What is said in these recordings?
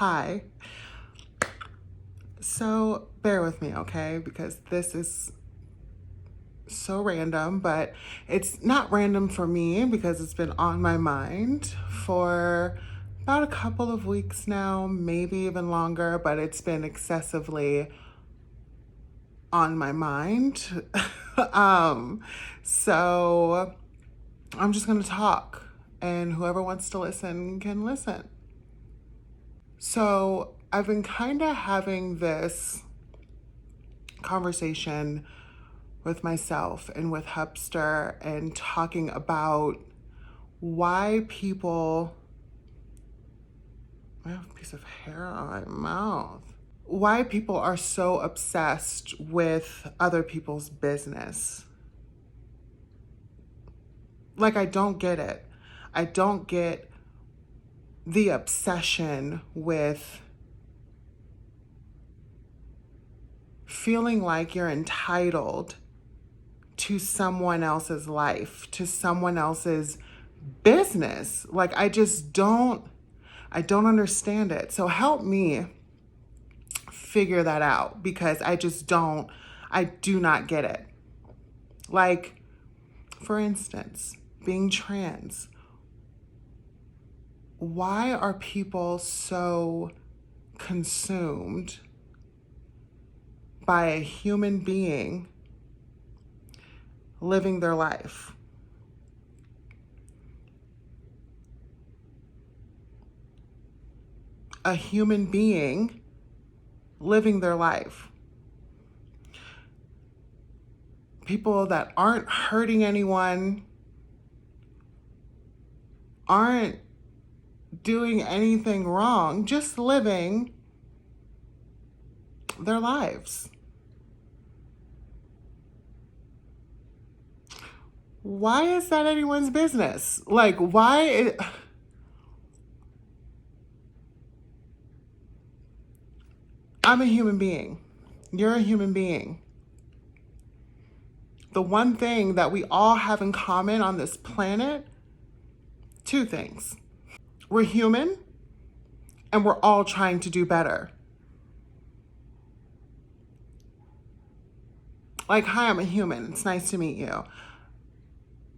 Hi. So bear with me, okay? Because this is so random, but it's not random for me because it's been on my mind for about a couple of weeks now, maybe even longer, but it's been excessively on my mind. um, so I'm just gonna talk, and whoever wants to listen can listen. So I've been kind of having this conversation with myself and with Hupster and talking about why people. I have a piece of hair on my mouth. Why people are so obsessed with other people's business. Like, I don't get it. I don't get the obsession with feeling like you're entitled to someone else's life, to someone else's business. Like, I don't understand it. So help me figure that out because I do not get it. Like, for instance, being trans. Why are people so consumed by a human being living their life? A human being living their life. People that aren't hurting anyone, aren't doing anything wrong, just living their lives. Why is that anyone's business? Like, I'm a human being. You're a human being. The one thing that we all have in common on this planet, two things. We're human and we're all trying to do better. Like, hi, I'm a human. It's nice to meet you.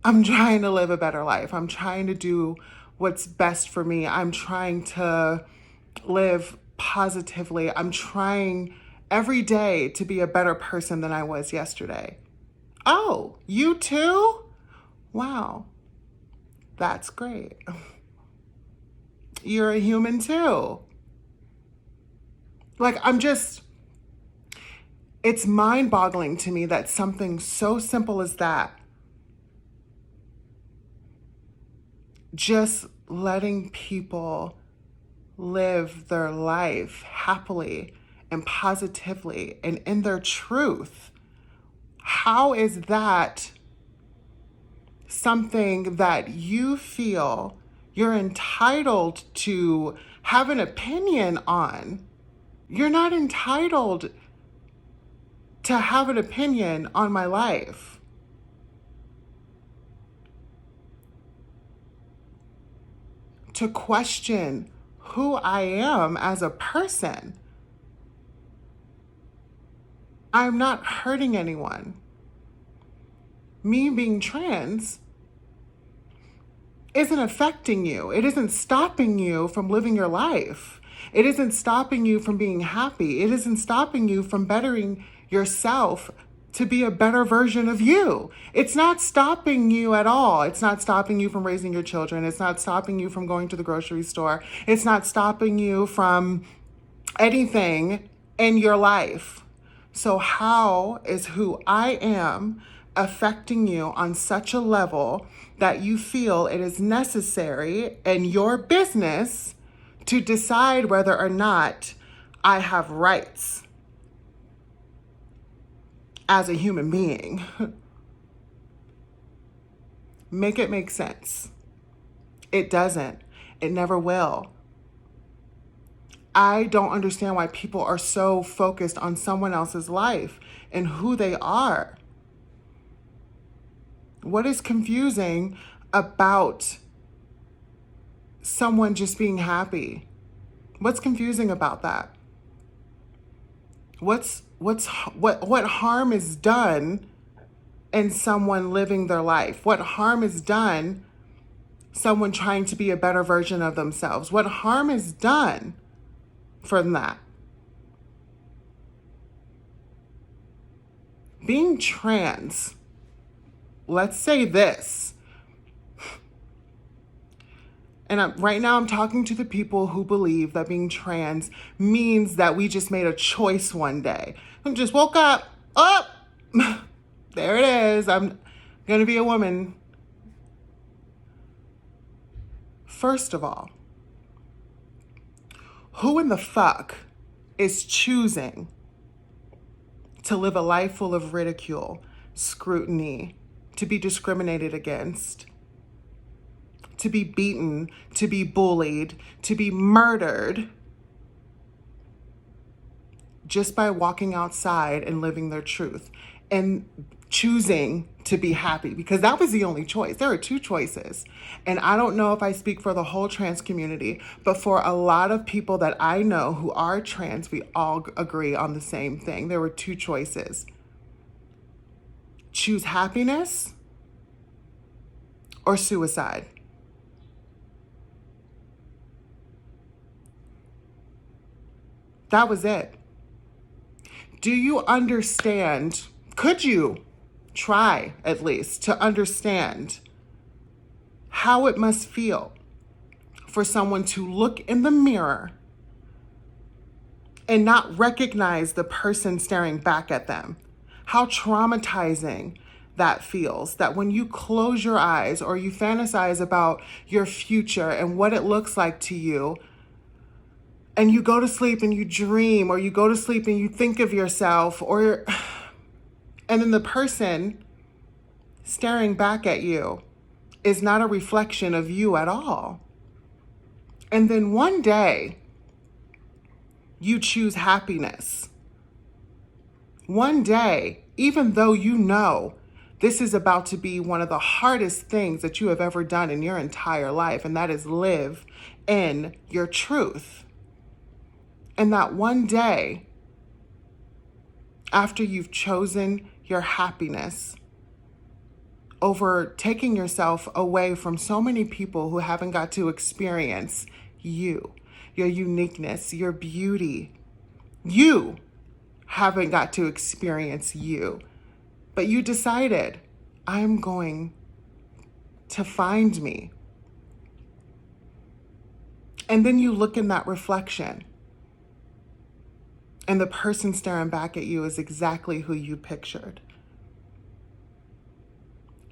I'm trying to live a better life. I'm trying to do what's best for me. I'm trying to live positively. I'm trying every day to be a better person than I was yesterday. Oh, you too? Wow, that's great. You're a human too. Like, it's mind boggling to me that something so simple as that, just letting people live their life happily and positively and in their truth. How is that something that you feel you're entitled to have an opinion on? You're not entitled to have an opinion on my life. To question who I am as a person. I'm not hurting anyone. Me being trans isn't affecting you. It isn't stopping you from living your life. It isn't stopping you from being happy. It isn't stopping you from bettering yourself to be a better version of you. It's not stopping you at all. It's not stopping you from raising your children. It's not stopping you from going to the grocery store. It's not stopping you from anything in your life. So how is who I am affecting you on such a level that you feel it is necessary in your business to decide whether or not I have rights as a human being? Make it make sense. It doesn't. It never will. I don't understand why people are so focused on someone else's life and who they are. What is confusing about someone just being happy? What's confusing about that? What harm is done in someone living their life? What harm is done someone trying to be a better version of themselves? What harm is done from that? Being trans, let's say this, and right now I'm talking to the people who believe that being trans means that we just made a choice one day. I just woke up, oh, there it is, I'm gonna be a woman. First of all, who in the fuck is choosing to live a life full of ridicule, scrutiny, to be discriminated against, to be beaten, to be bullied, to be murdered just by walking outside and living their truth and choosing to be happy? Because that was the only choice. There are two choices. And I don't know if I speak for the whole trans community, but for a lot of people that I know who are trans, we all agree on the same thing. There were two choices. Choose happiness or suicide. That was it. Do you understand? Could you try at least to understand how it must feel for someone to look in the mirror and not recognize the person staring back at them? How traumatizing that feels, that when you close your eyes or you fantasize about your future and what it looks like to you, and you go to sleep and you dream, or you go to sleep and you think of yourself, and then the person staring back at you is not a reflection of you at all. And then one day you choose happiness. One day, even though you know this is about to be one of the hardest things that you have ever done in your entire life, and that is live in your truth. And that one day, after you've chosen your happiness over taking yourself away from so many people who haven't got to experience you, your uniqueness, your beauty, you haven't got to experience you, but you decided, I'm going to find me. And then you look in that reflection, and the person staring back at you is exactly who you pictured.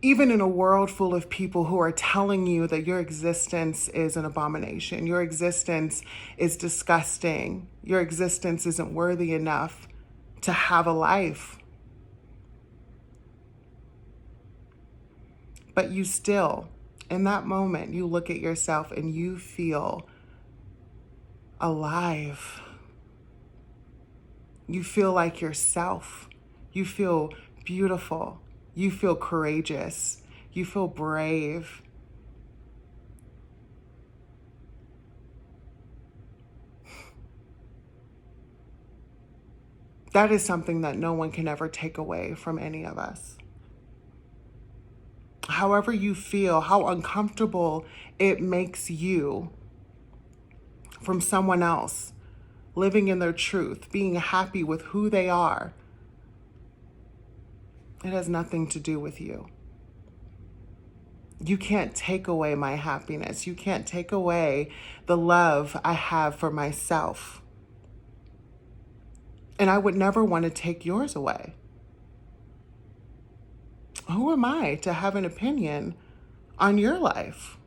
Even in a world full of people who are telling you that your existence is an abomination, your existence is disgusting, your existence isn't worthy enough to have a life. But you still, in that moment, you look at yourself and you feel alive. You feel like yourself. You feel beautiful. You feel courageous. You feel brave. That is something that no one can ever take away from any of us. However you feel, how uncomfortable it makes you from someone else living in their truth, being happy with who they are, it has nothing to do with you. You can't take away my happiness. You can't take away the love I have for myself. And I would never want to take yours away. Who am I to have an opinion on your life?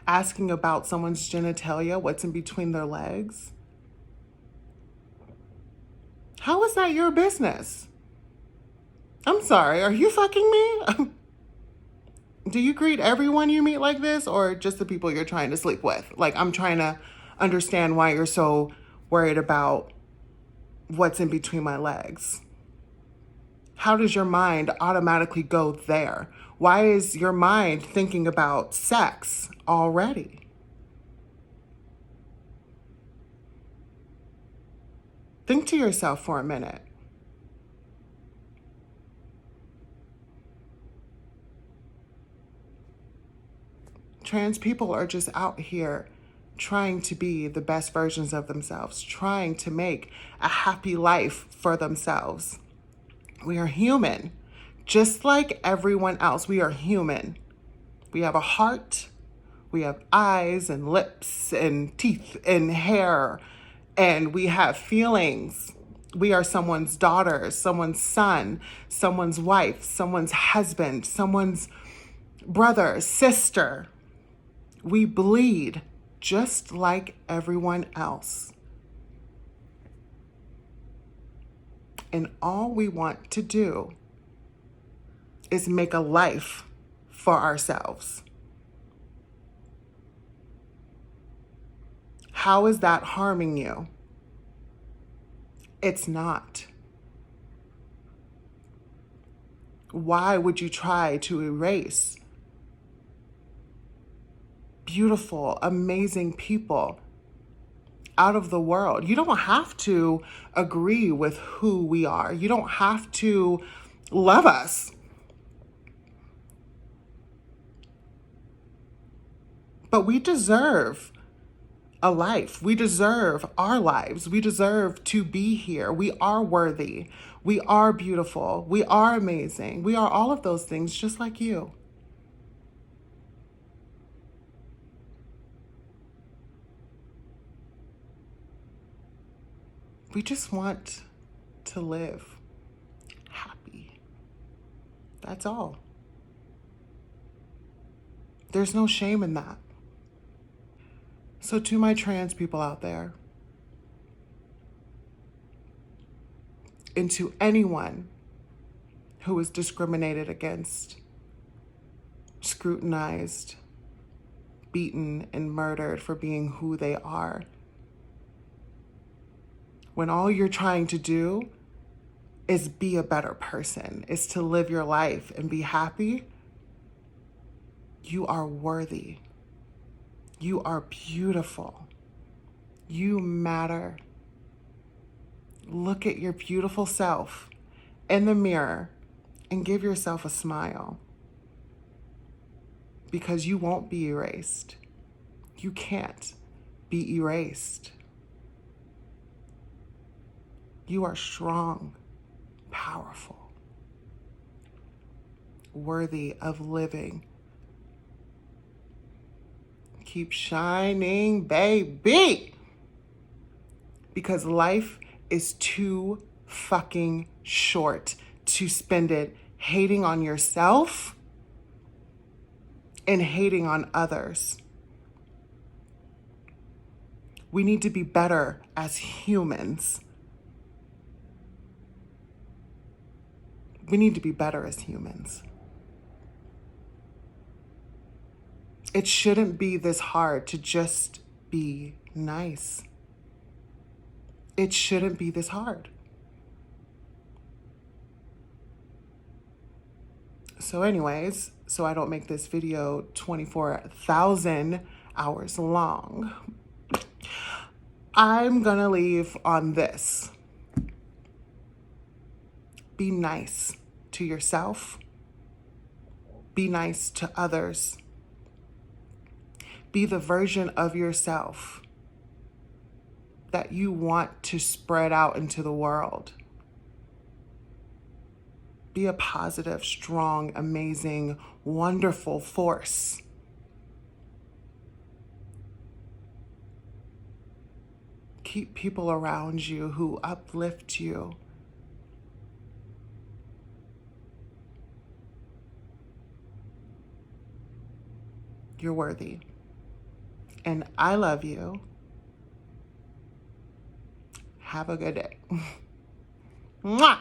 Asking about someone's genitalia, what's in between their legs? How is that your business? I'm sorry, are you fucking me? Do you greet everyone you meet like this, or just the people you're trying to sleep with? Like, I'm trying to understand why you're so worried about what's in between my legs. How does your mind automatically go there? Why is your mind thinking about sex already? Think to yourself for a minute. Trans people are just out here trying to be the best versions of themselves, trying to make a happy life for themselves. We are human. Just like everyone else, we are human. We have a heart, we have eyes and lips and teeth and hair, and we have feelings. We are someone's daughter, someone's son, someone's wife, someone's husband, someone's brother, sister. We bleed just like everyone else. And all we want to do is make a life for ourselves. How is that harming you? It's not. Why would you try to erase beautiful, amazing people out of the world? You don't have to agree with who we are. You don't have to love us. But we deserve a life. We deserve our lives. We deserve to be here. We are worthy. We are beautiful. We are amazing. We are all of those things just like you. We just want to live happy. That's all. There's no shame in that. So to my trans people out there, and to anyone who is discriminated against, scrutinized, beaten, and murdered for being who they are, when all you're trying to do is be a better person, is to live your life and be happy, you are worthy. You are beautiful. You matter. Look at your beautiful self in the mirror and give yourself a smile, because you won't be erased. You can't be erased. You are strong, powerful, worthy of living. Keep shining, baby. Because life is too fucking short to spend it hating on yourself and hating on others. We need to be better as humans. We need to be better as humans. It shouldn't be this hard to just be nice. It shouldn't be this hard. So anyways, so I don't make this video 24,000 hours long, I'm gonna leave on this. Be nice to yourself. Be nice to others. Be the version of yourself that you want to spread out into the world. Be a positive, strong, amazing, wonderful force. Keep people around you who uplift you. You're worthy. And I love you. Have a good day. Mwah!